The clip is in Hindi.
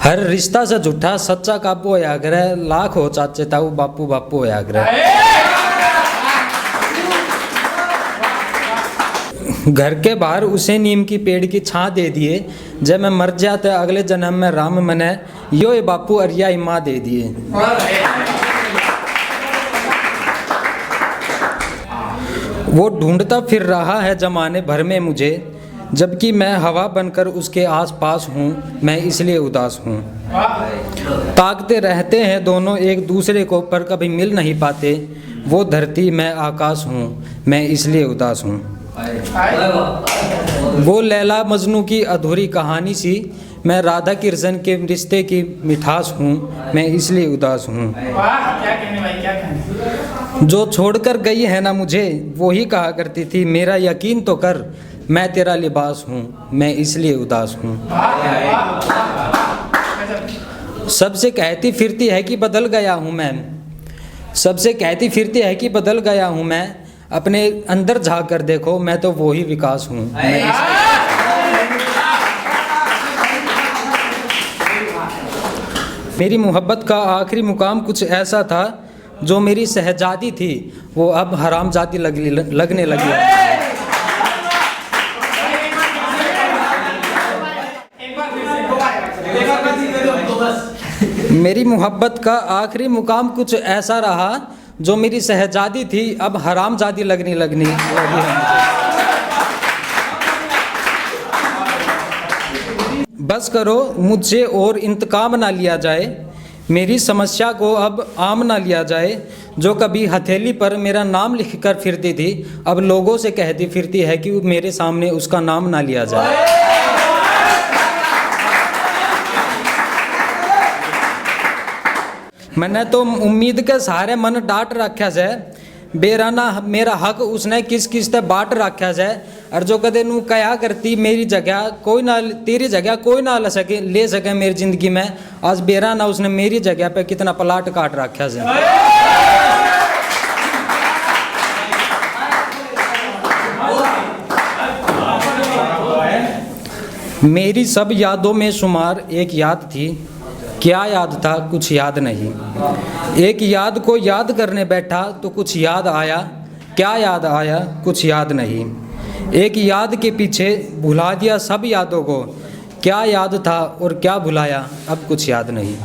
हर रिश्ता से झूठा सच्चा काबू होया करे, लाख हो चाचे ताऊ बापू बापू होया करे। घर के बाहर उसे नीम की पेड़ की छां दे दिए, जब मैं मर जाते अगले जन्म में राम मने, यो ये बापू अरिया माँ दे दिए। वो ढूंढता फिर रहा है जमाने भर में मुझे, जबकि मैं हवा बनकर उसके आसपास हूँ, मैं इसलिए उदास हूँ। ताकते रहते हैं दोनों एक दूसरे को पर कभी मिल नहीं पाते, वो धरती मैं आकाश हूँ, मैं इसलिए उदास हूँ। वो लैला मजनू की अधूरी कहानी सी, मैं राधा कृष्ण के रिश्ते की मिठास हूँ, मैं इसलिए उदास हूँ। जो छोड़कर गई है ना मुझे, वो ही कहा करती थी मेरा यकीन तो कर, मैं तेरा लिबास हूँ, मैं इसलिए उदास हूँ। सबसे कहती फिरती है कि बदल गया हूँ मैं, सबसे कहती फिरती है कि बदल गया हूँ मैं, अपने अंदर झाँक कर देखो मैं तो वो ही विकास हूँ। मेरी मोहब्बत का आखिरी मुकाम कुछ ऐसा था, जो मेरी शहजादी थी वो अब हरामजादी लगने लगी। मेरी मोहब्बत का आखिरी मुकाम कुछ ऐसा रहा, जो मेरी शहजादी थी अब हरामजादी लगने लगी है। बस करो मुझसे और इंतकाम ना लिया जाए, मेरी समस्या को अब आम ना लिया जाए। जो कभी हथेली पर मेरा नाम लिख कर फिरती थी, अब लोगों से कहती फिरती है कि मेरे सामने उसका नाम ना लिया जाए। मैंने तो उम्मीद के सहारे मन डांट रखा से, बेराना मेरा हक उसने किस किस ते बाट रखा से। और जो कदे नू कया करती मेरी जगह कोई ना, तेरी जगह कोई ना ले सके मेरी जिंदगी में, आज बेराना उसने मेरी जगह पे कितना पलाट काट रखा से। मेरी सब यादों में शुमार एक याद थी, क्या याद था कुछ याद नहीं। एक याद को याद करने बैठा तो कुछ याद आया, क्या याद आया कुछ याद नहीं। एक याद के पीछे भुला दिया सब यादों को, क्या याद था और क्या भुलाया अब कुछ याद नहीं।